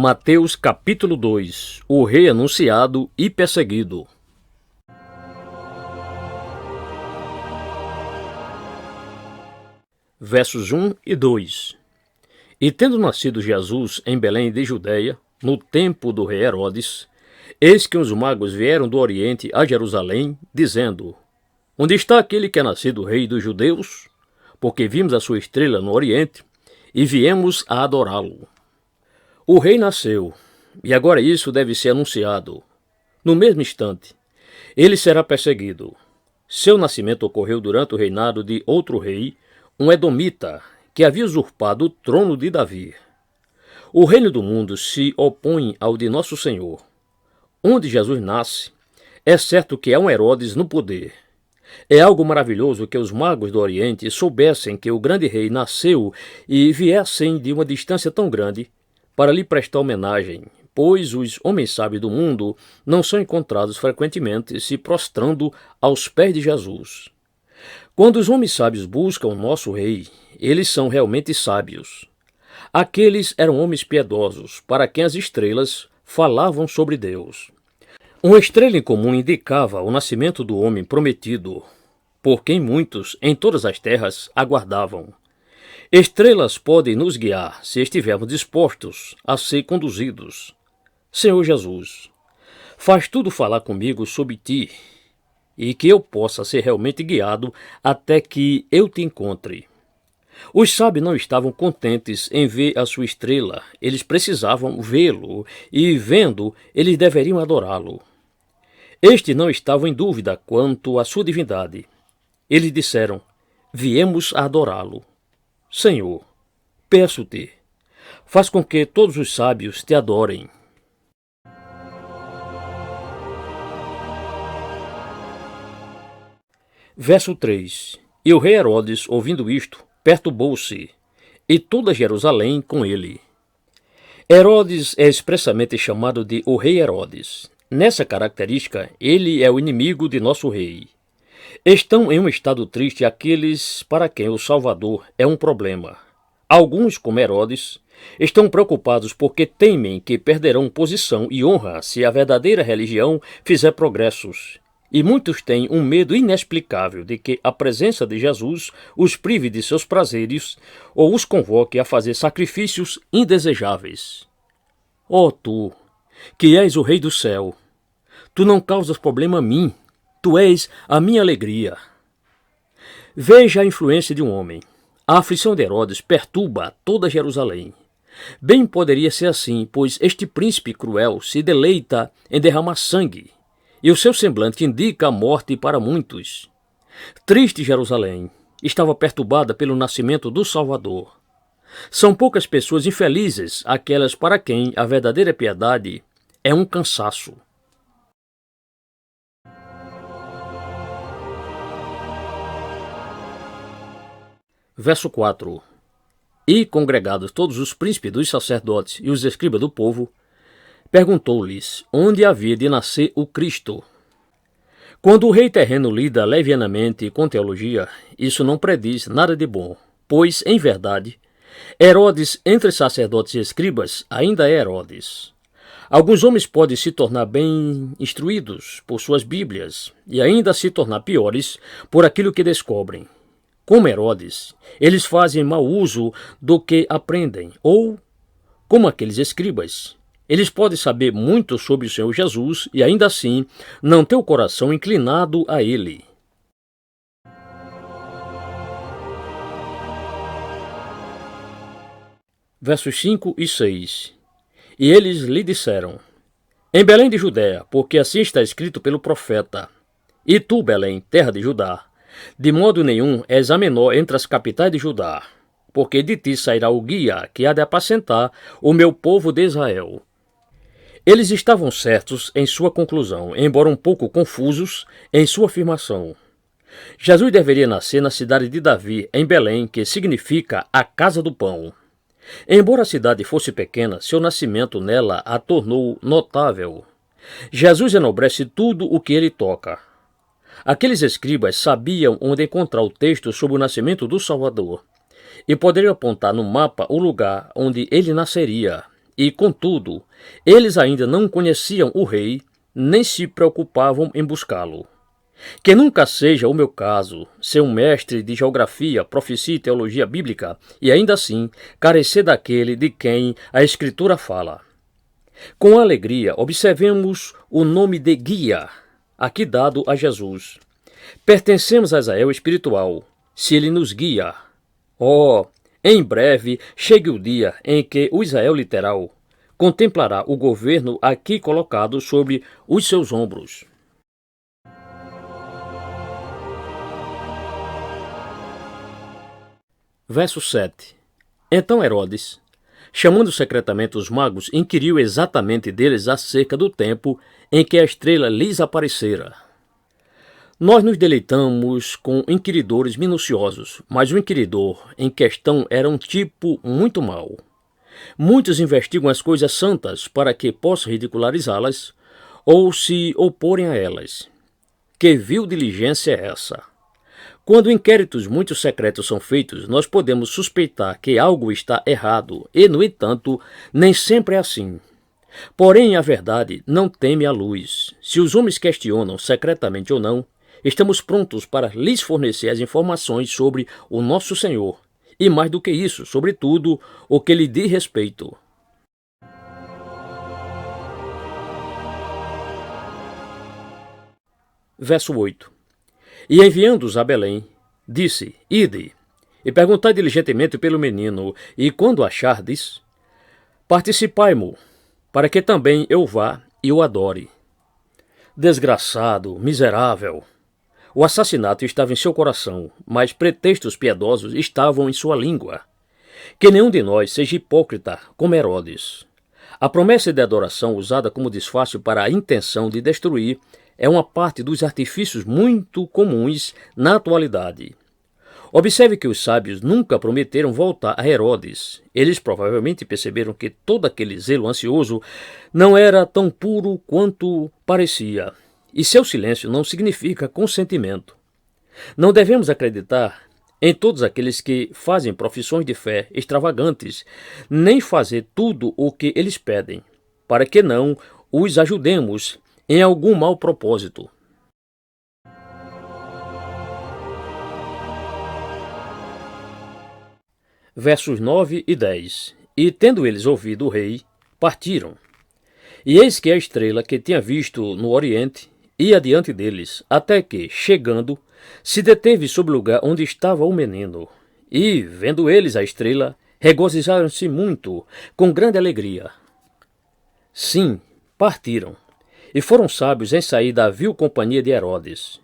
Mateus capítulo 2. O rei anunciado e perseguido. Versos 1 e 2. E tendo nascido Jesus em Belém de Judeia, no tempo do rei Herodes, eis que os magos vieram do Oriente a Jerusalém, dizendo: Onde está aquele que é nascido rei dos judeus? Porque vimos a sua estrela no Oriente e viemos a adorá-lo. O rei nasceu, e agora isso deve ser anunciado. No mesmo instante, ele será perseguido. Seu nascimento ocorreu durante o reinado de outro rei, um edomita, que havia usurpado o trono de Davi. O reino do mundo se opõe ao de nosso Senhor. Onde Jesus nasce, é certo que há um Herodes no poder. É algo maravilhoso que os magos do Oriente soubessem que o grande rei nasceu e viessem de uma distância tão grande para lhe prestar homenagem, pois os homens sábios do mundo não são encontrados frequentemente se prostrando aos pés de Jesus. Quando os homens sábios buscam o nosso rei, eles são realmente sábios. Aqueles eram homens piedosos, para quem as estrelas falavam sobre Deus. Uma estrela em comum indicava o nascimento do homem prometido, por quem muitos, em todas as terras, aguardavam. Estrelas podem nos guiar se estivermos dispostos a ser conduzidos. Senhor Jesus, faz tudo falar comigo sobre ti, e que eu possa ser realmente guiado até que eu te encontre. Os sábios não estavam contentes em ver a sua estrela, eles precisavam vê-lo, e vendo, eles deveriam adorá-lo. Estes não estavam em dúvida quanto à sua divindade. Eles disseram: viemos a adorá-lo. Senhor, peço-te, faz com que todos os sábios te adorem. Verso 3. E o rei Herodes, ouvindo isto, perturbou-se, e toda Jerusalém com ele. Herodes é expressamente chamado de o rei Herodes. Nessa característica, ele é o inimigo de nosso rei. Estão em um estado triste aqueles para quem o Salvador é um problema. Alguns, como Herodes, estão preocupados porque temem que perderão posição e honra se a verdadeira religião fizer progressos. E muitos têm um medo inexplicável de que a presença de Jesus os prive de seus prazeres ou os convoque a fazer sacrifícios indesejáveis. Ó tu, que és o Rei do céu, tu não causas problema a mim, tu és a minha alegria. Veja a influência de um homem. A aflição de Herodes perturba toda Jerusalém. Bem poderia ser assim, pois este príncipe cruel se deleita em derramar sangue, e o seu semblante indica a morte para muitos. Triste Jerusalém estava perturbada pelo nascimento do Salvador. São poucas pessoas infelizes aquelas para quem a verdadeira piedade é um cansaço. Verso 4. E, congregados todos os príncipes dos sacerdotes e os escribas do povo, perguntou-lhes onde havia de nascer o Cristo. Quando o rei terreno lida levianamente com teologia, isso não prediz nada de bom, pois, em verdade, Herodes, entre sacerdotes e escribas, ainda é Herodes. Alguns homens podem se tornar bem instruídos por suas Bíblias e ainda se tornar piores por aquilo que descobrem. Como Herodes, eles fazem mau uso do que aprendem, ou, como aqueles escribas, eles podem saber muito sobre o Senhor Jesus e ainda assim não ter o coração inclinado a Ele. Versos 5 e 6. E eles lhe disseram: Em Belém de Judéia, porque assim está escrito pelo profeta: E tu, Belém, terra de Judá, de modo nenhum és a menor entre as capitais de Judá, porque de ti sairá o guia que há de apacentar o meu povo de Israel. Eles estavam certos em sua conclusão, embora um pouco confusos em sua afirmação. Jesus deveria nascer na cidade de Davi, em Belém, que significa a casa do pão. Embora a cidade fosse pequena, seu nascimento nela a tornou notável. Jesus enobrece tudo o que ele toca. Aqueles escribas sabiam onde encontrar o texto sobre o nascimento do Salvador e poderiam apontar no mapa o lugar onde ele nasceria. e, contudo, eles ainda não conheciam o rei, nem se preocupavam em buscá-lo. Que nunca seja o meu caso, ser um mestre de geografia, profecia e teologia bíblica, e ainda assim carecer daquele de quem a Escritura fala. Com alegria, observemos o nome de guia, aqui dado a Jesus. Pertencemos a Israel espiritual, se ele nos guia. Oh, em breve chegue o dia em que o Israel literal contemplará o governo aqui colocado sobre os seus ombros. Verso 7. Então Herodes, chamando secretamente os magos, inquiriu exatamente deles acerca do tempo em que a estrela lhes aparecera. Nós nos deleitamos com inquiridores minuciosos, mas o inquiridor em questão era um tipo muito mau. Muitos investigam as coisas santas para que possam ridicularizá-las ou se oporem a elas. Que vil diligência é essa? Quando inquéritos muito secretos são feitos, nós podemos suspeitar que algo está errado e, no entanto, nem sempre é assim. Porém, a verdade não teme a luz. Se os homens questionam secretamente ou não, estamos prontos para lhes fornecer as informações sobre o nosso Senhor e, mais do que isso, sobretudo, o que lhe diz respeito. Verso 8. E enviando-os a Belém, disse, ide, e perguntai diligentemente pelo menino, e quando achardes, participai-mo, para que também eu vá e o adore. Desgraçado, miserável! O assassinato estava em seu coração, mas pretextos piedosos estavam em sua língua. Que nenhum de nós seja hipócrita como Herodes. A promessa de adoração usada como disfarce para a intenção de destruir é uma parte dos artifícios muito comuns na atualidade. Observe que os sábios nunca prometeram voltar a Herodes. Eles provavelmente perceberam que todo aquele zelo ansioso não era tão puro quanto parecia. E seu silêncio não significa consentimento. Não devemos acreditar em todos aqueles que fazem profissões de fé extravagantes, nem fazer tudo o que eles pedem, para que não os ajudemos em algum mau propósito. Versos 9 e 10. E tendo eles ouvido o rei, partiram. E eis que a estrela que tinha visto no oriente ia diante deles, até que, chegando, se deteve sobre o lugar onde estava o menino. E, vendo eles a estrela, regozijaram-se muito, com grande alegria. Sim, partiram. E foram sábios em sair da vil companhia de Herodes.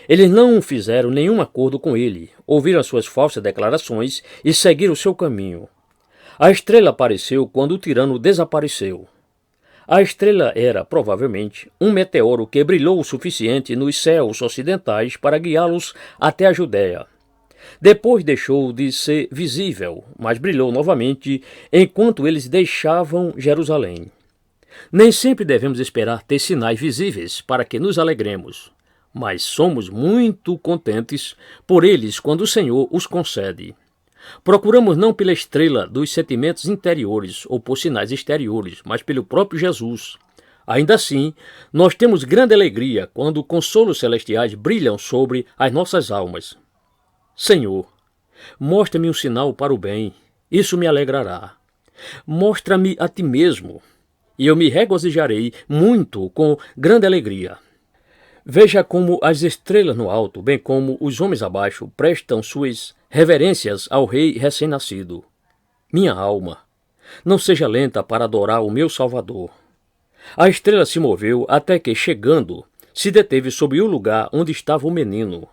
Eles não fizeram nenhum acordo com ele, ouviram as suas falsas declarações e seguiram o seu caminho. A estrela apareceu quando o tirano desapareceu. A estrela era, provavelmente, um meteoro que brilhou o suficiente nos céus ocidentais para guiá-los até a Judéia. Depois deixou de ser visível, mas brilhou novamente enquanto eles deixavam Jerusalém. Nem sempre devemos esperar ter sinais visíveis para que nos alegremos, mas somos muito contentes por eles quando o Senhor os concede. Procuramos não pela estrela dos sentimentos interiores ou por sinais exteriores, mas pelo próprio Jesus. Ainda assim, nós temos grande alegria quando consolos celestiais brilham sobre as nossas almas. Senhor, mostra-me um sinal para o bem, isso me alegrará. Mostra-me a ti mesmo, e eu me regozijarei muito com grande alegria. Veja como as estrelas no alto, bem como os homens abaixo, prestam suas reverências ao rei recém-nascido. Minha alma, não seja lenta para adorar o meu Salvador. A estrela se moveu até que, chegando, se deteve sobre o lugar onde estava o menino.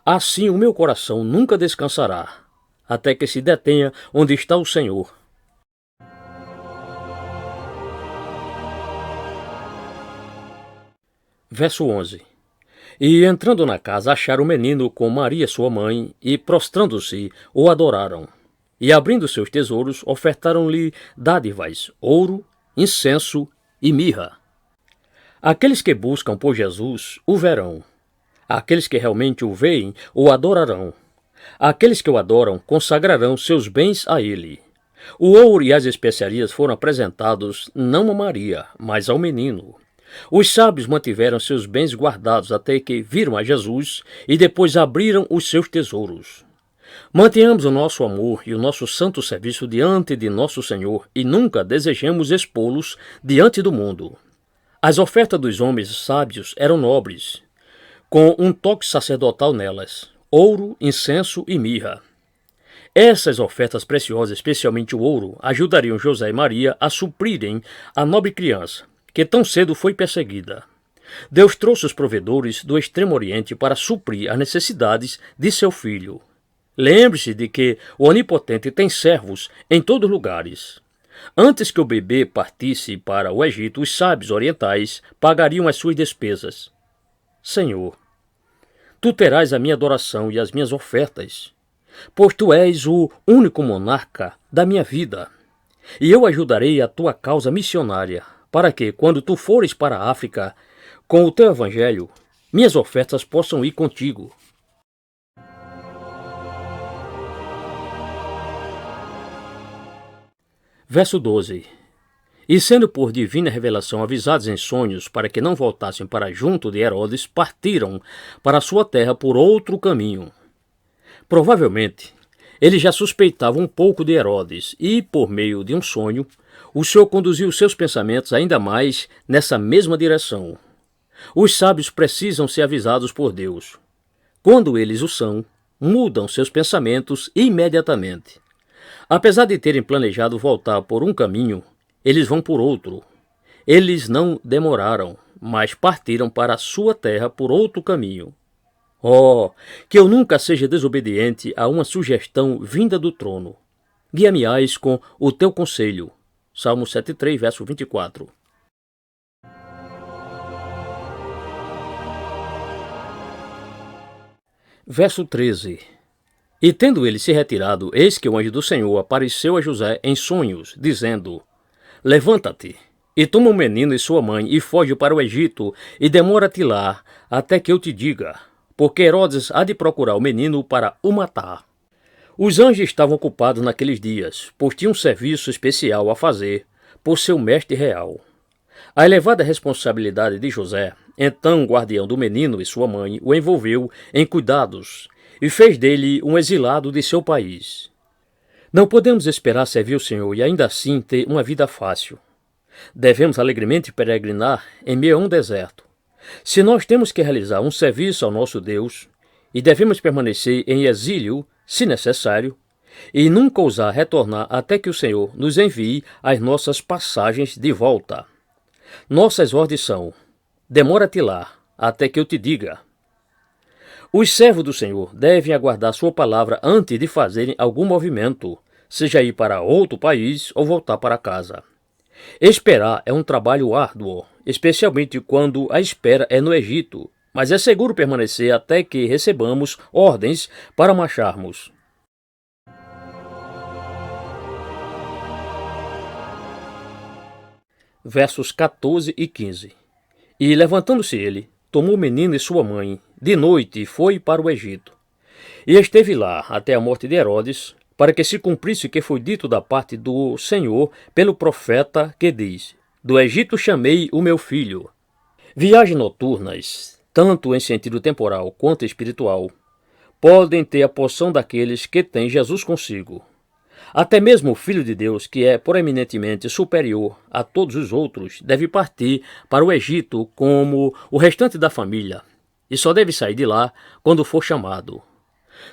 Assim o meu coração nunca descansará, até que se detenha onde está o Senhor. Verso 11. E entrando na casa, acharam o menino com Maria sua mãe, e prostrando-se, o adoraram. E abrindo seus tesouros, ofertaram-lhe dádivas, ouro, incenso e mirra. Aqueles que buscam por Jesus o verão. Aqueles que realmente o veem o adorarão. Aqueles que o adoram consagrarão seus bens a ele. O ouro e as especiarias foram apresentados não a Maria, mas ao menino. Os sábios mantiveram seus bens guardados até que viram a Jesus e depois abriram os seus tesouros. Mantenhamos o nosso amor e o nosso santo serviço diante de nosso Senhor e nunca desejemos expô-los diante do mundo. As ofertas dos homens sábios eram nobres, com um toque sacerdotal nelas: ouro, incenso e mirra. Essas ofertas preciosas, especialmente o ouro, ajudariam José e Maria a suprirem a nobre criança, que tão cedo foi perseguida. Deus trouxe os provedores do Extremo Oriente para suprir as necessidades de seu filho. Lembre-se de que o Onipotente tem servos em todos os lugares. Antes que o bebê partisse para o Egito, os sábios orientais pagariam as suas despesas. Senhor, tu terás a minha adoração e as minhas ofertas, pois tu és o único monarca da minha vida, e eu ajudarei a tua causa missionária, para que, quando tu fores para a África com o teu evangelho, minhas ofertas possam ir contigo. Verso 12. E sendo por divina revelação avisados em sonhos para que não voltassem para junto de Herodes, partiram para a sua terra por outro caminho. Provavelmente, ele já suspeitava um pouco de Herodes e, por meio de um sonho, o Senhor conduziu seus pensamentos ainda mais nessa mesma direção. Os sábios precisam ser avisados por Deus. Quando eles o são, mudam seus pensamentos imediatamente. Apesar de terem planejado voltar por um caminho, eles vão por outro. Eles não demoraram, mas partiram para a sua terra por outro caminho. Oh, que eu nunca seja desobediente a uma sugestão vinda do trono. Guia-me-ás com o teu conselho. Salmo 73, verso 24. Verso 13. E tendo ele se retirado, eis que o anjo do Senhor apareceu a José em sonhos, dizendo: Levanta-te, e toma o menino e sua mãe, e foge para o Egito, e demora-te lá, até que eu te diga, porque Herodes há de procurar o menino para o matar. Os anjos estavam ocupados naqueles dias, pois tinham um serviço especial a fazer por seu mestre real. A elevada responsabilidade de José, então guardião do menino e sua mãe, o envolveu em cuidados e fez dele um exilado de seu país. Não podemos esperar servir o Senhor e ainda assim ter uma vida fácil. Devemos alegremente peregrinar em meio a um deserto. Se nós temos que realizar um serviço ao nosso Deus, e devemos permanecer em exílio, se necessário, e nunca ousar retornar até que o Senhor nos envie as nossas passagens de volta. Nossas ordens são: demora-te lá, até que eu te diga. Os servos do Senhor devem aguardar sua palavra antes de fazerem algum movimento, seja ir para outro país ou voltar para casa. Esperar é um trabalho árduo, especialmente quando a espera é no Egito, mas é seguro permanecer até que recebamos ordens para marcharmos. Versos 14 e 15. E levantando-se ele, tomou o menino e sua mãe, de noite e foi para o Egito. E esteve lá até a morte de Herodes, para que se cumprisse o que foi dito da parte do Senhor pelo profeta que diz: Do Egito chamei o meu filho. Viagens noturnas, tanto em sentido temporal quanto espiritual, podem ter a porção daqueles que têm Jesus consigo. Até mesmo o Filho de Deus, que é proeminentemente superior a todos os outros, deve partir para o Egito como o restante da família, e só deve sair de lá quando for chamado.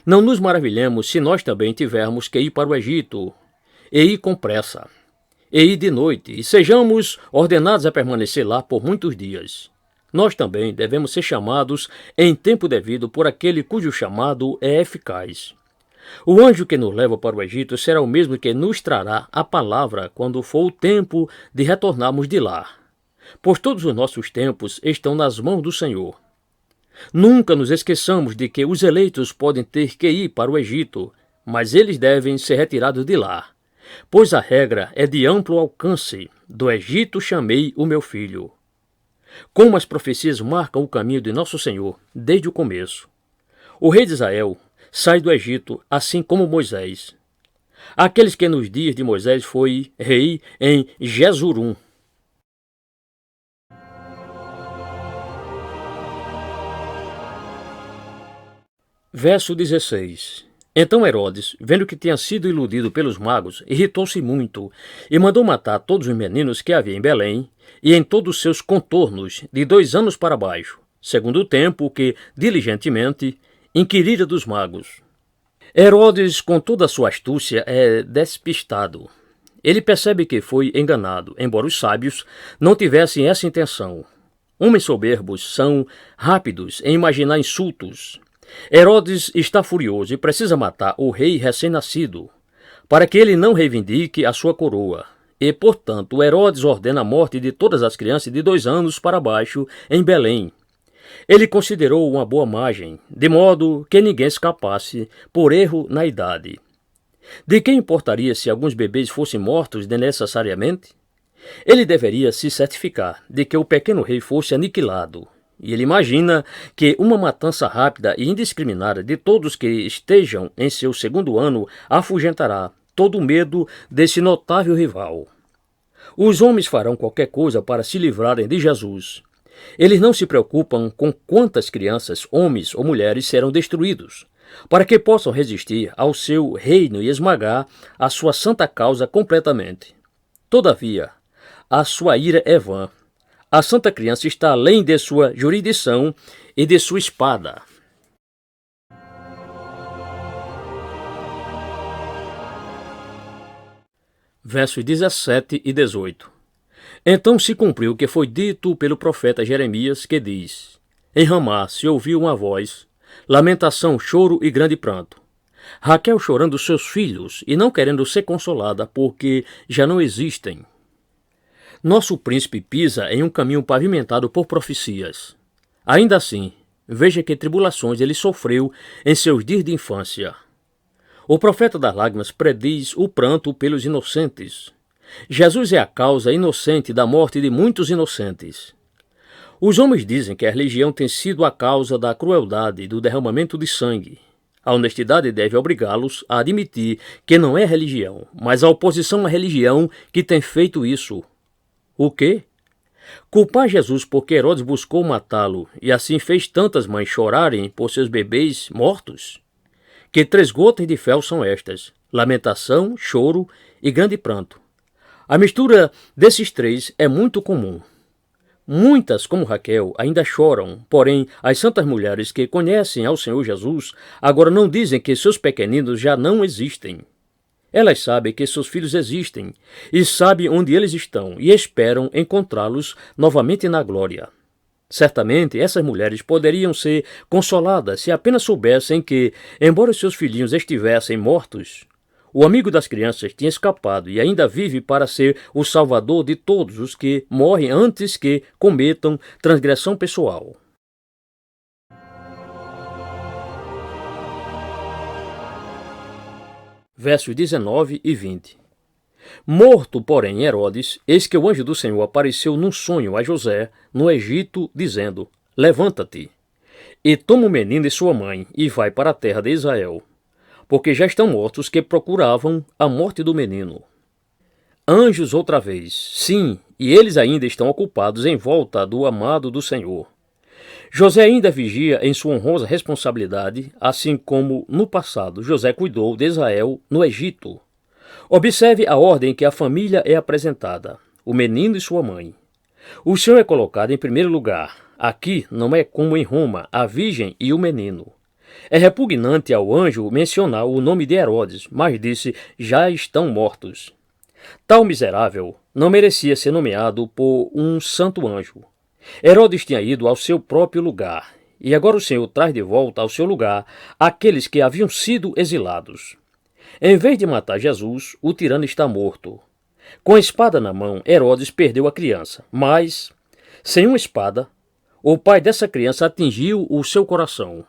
Não nos maravilhemos se nós também tivermos que ir para o Egito, e ir com pressa, e ir de noite, e sejamos ordenados a permanecer lá por muitos dias. Nós também devemos ser chamados em tempo devido por aquele cujo chamado é eficaz. O anjo que nos leva para o Egito será o mesmo que nos trará a palavra quando for o tempo de retornarmos de lá, pois todos os nossos tempos estão nas mãos do Senhor. Nunca nos esqueçamos de que os eleitos podem ter que ir para o Egito, mas eles devem ser retirados de lá, pois a regra é de amplo alcance: do Egito chamei o meu filho. Como as profecias marcam o caminho de nosso Senhor desde o começo. O rei de Israel sai do Egito, assim como Moisés. aqueles que nos dias de Moisés foi rei em Jesurum. Verso 16. Então Herodes, vendo que tinha sido iludido pelos magos, irritou-se muito e mandou matar todos os meninos que havia em Belém e em todos os seus contornos, de 2 anos para baixo, segundo o tempo que, diligentemente, inquirira dos magos. Herodes, com toda a sua astúcia, é despistado. Ele percebe que foi enganado, embora os sábios não tivessem essa intenção. Homens soberbos são rápidos em imaginar insultos. Herodes está furioso e precisa matar o rei recém-nascido, para que ele não reivindique a sua coroa. E, portanto, Herodes ordena a morte de todas as crianças de 2 anos para baixo em Belém. Ele considerou uma boa margem, de modo que ninguém escapasse por erro na idade. De que importaria se alguns bebês fossem mortos desnecessariamente? Ele deveria se certificar de que o pequeno rei fosse aniquilado. E ele imagina que uma matança rápida e indiscriminada de todos que estejam em seu 2º ano afugentará todo o medo desse notável rival. Os homens farão qualquer coisa para se livrarem de Jesus. Eles não se preocupam com quantas crianças, homens ou mulheres serão destruídos, para que possam resistir ao seu reino e esmagar a sua santa causa completamente. Todavia, a sua ira é vã. A santa criança está além de sua jurisdição e de sua espada. Versos 17 e 18. Então se cumpriu o que foi dito pelo profeta Jeremias, que diz: Em Ramá se ouviu uma voz, lamentação, choro e grande pranto. Raquel chorando seus filhos e não querendo ser consolada, porque já não existem. Nosso príncipe pisa em um caminho pavimentado por profecias. Ainda assim, veja que tribulações ele sofreu em seus dias de infância. O profeta das lágrimas prediz o pranto pelos inocentes. Jesus é a causa inocente da morte de muitos inocentes. Os homens dizem que a religião tem sido a causa da crueldade e do derramamento de sangue. A honestidade deve obrigá-los a admitir que não é religião, mas a oposição à religião que tem feito isso. O quê? Culpar Jesus porque Herodes buscou matá-lo e assim fez tantas mães chorarem por seus bebês mortos? Que 3 gotas de fel são estas: lamentação, choro e grande pranto. A mistura desses 3 é muito comum. Muitas, como Raquel, ainda choram, porém as santas mulheres que conhecem ao Senhor Jesus agora não dizem que seus pequeninos já não existem. Elas sabem que seus filhos existem e sabem onde eles estão e esperam encontrá-los novamente na glória. Certamente essas mulheres poderiam ser consoladas se apenas soubessem que, embora seus filhinhos estivessem mortos, o amigo das crianças tinha escapado e ainda vive para ser o salvador de todos os que morrem antes que cometam transgressão pessoal. Versos 19 e 20. Morto, porém, Herodes, eis que o anjo do Senhor apareceu num sonho a José, no Egito, dizendo: Levanta-te, e toma o menino e sua mãe, e vai para a terra de Israel, porque já estão mortos os que procuravam a morte do menino. Anjos outra vez, sim, e eles ainda estão ocupados em volta do amado do Senhor. José ainda vigia em sua honrosa responsabilidade, assim como no passado José cuidou de Israel no Egito. Observe a ordem que a família é apresentada: o menino e sua mãe. O Senhor é colocado em primeiro lugar. Aqui não é como em Roma, a virgem e o menino. É repugnante ao anjo mencionar o nome de Herodes, mas disse: já estão mortos. Tal miserável não merecia ser nomeado por um santo anjo. Herodes tinha ido ao seu próprio lugar, e agora o Senhor traz de volta ao seu lugar aqueles que haviam sido exilados. Em vez de matar Jesus, o tirano está morto. Com a espada na mão, Herodes perdeu a criança, mas, sem uma espada, o pai dessa criança atingiu o seu coração.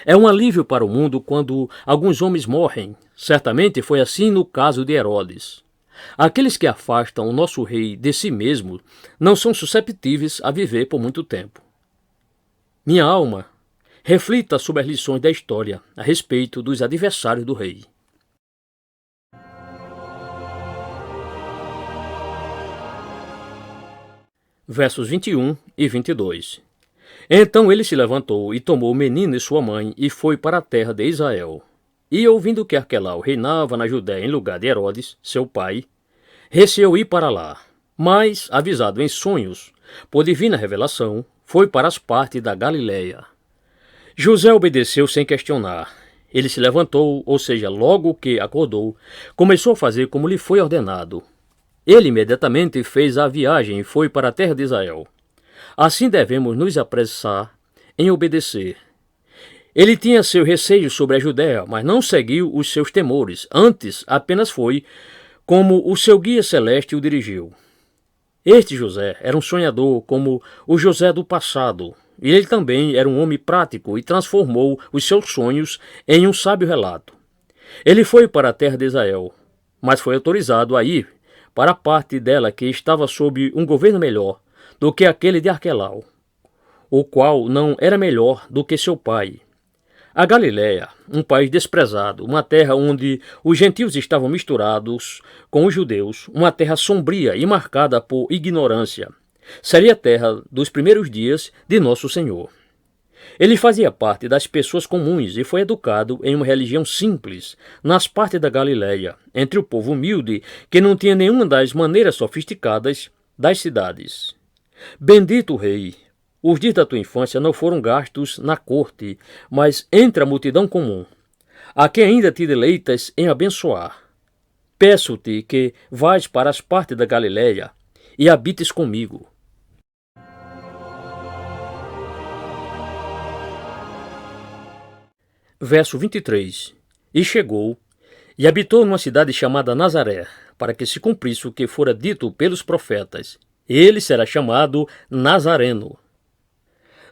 É um alívio para o mundo quando alguns homens morrem. Certamente foi assim no caso de Herodes. Aqueles que afastam o nosso rei de si mesmo não são susceptíveis a viver por muito tempo. Minha alma, reflita sobre as lições da história a respeito dos adversários do rei. Versos 21 e 22. Então ele se levantou e tomou o menino e sua mãe e foi para a terra de Israel. E ouvindo que Arquelau reinava na Judéia em lugar de Herodes, seu pai, receou ir para lá. Mas, avisado em sonhos, por divina revelação, foi para as partes da Galiléia. José obedeceu sem questionar. Ele se levantou, ou seja, logo que acordou, começou a fazer como lhe foi ordenado. Ele imediatamente fez a viagem e foi para a terra de Israel. Assim devemos nos apressar em obedecer. Ele tinha seu receio sobre a Judéia, mas não seguiu os seus temores. Antes, apenas foi como o seu guia celeste o dirigiu. Este José era um sonhador como o José do passado. E ele também era um homem prático e transformou os seus sonhos em um sábio relato. Ele foi para a terra de Israel, mas foi autorizado a ir para a parte dela que estava sob um governo melhor do que aquele de Arquelau, o qual não era melhor do que seu pai. A Galiléia, um país desprezado, uma terra onde os gentios estavam misturados com os judeus, uma terra sombria e marcada por ignorância, seria a terra dos primeiros dias de Nosso Senhor. Ele fazia parte das pessoas comuns e foi educado em uma religião simples, nas partes da Galiléia, entre o povo humilde que não tinha nenhuma das maneiras sofisticadas das cidades. Bendito Rei! Os dias da tua infância não foram gastos na corte, mas entre a multidão comum, a quem ainda te deleitas em abençoar. Peço-te que vás para as partes da Galiléia e habites comigo. Verso 23. E chegou, e habitou numa cidade chamada Nazaré, para que se cumprisse o que fora dito pelos profetas. Ele será chamado Nazareno.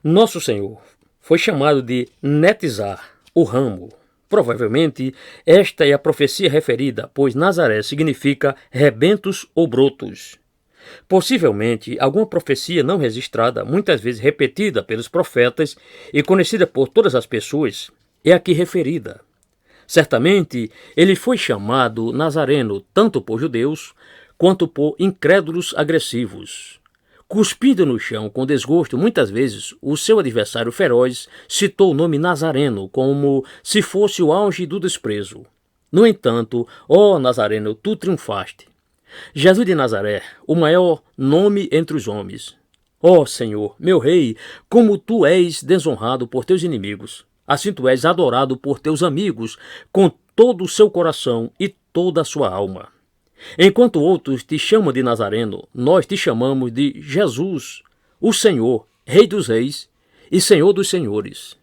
Nosso Senhor foi chamado de Netizar, o ramo. Provavelmente, esta é a profecia referida, pois Nazaré significa rebentos ou brotos. Possivelmente, alguma profecia não registrada, muitas vezes repetida pelos profetas e conhecida por todas as pessoas, é aqui referida. Certamente, ele foi chamado Nazareno tanto por judeus quanto por incrédulos agressivos. Cuspindo no chão com desgosto, muitas vezes, o seu adversário feroz citou o nome Nazareno como se fosse o auge do desprezo. No entanto, ó Nazareno, tu triunfaste. Jesus de Nazaré, o maior nome entre os homens. Ó Senhor, meu Rei, como tu és desonrado por teus inimigos, assim tu és adorado por teus amigos com todo o seu coração e toda a sua alma. Enquanto outros te chamam de Nazareno, nós te chamamos de Jesus, o Senhor, Rei dos Reis e Senhor dos Senhores.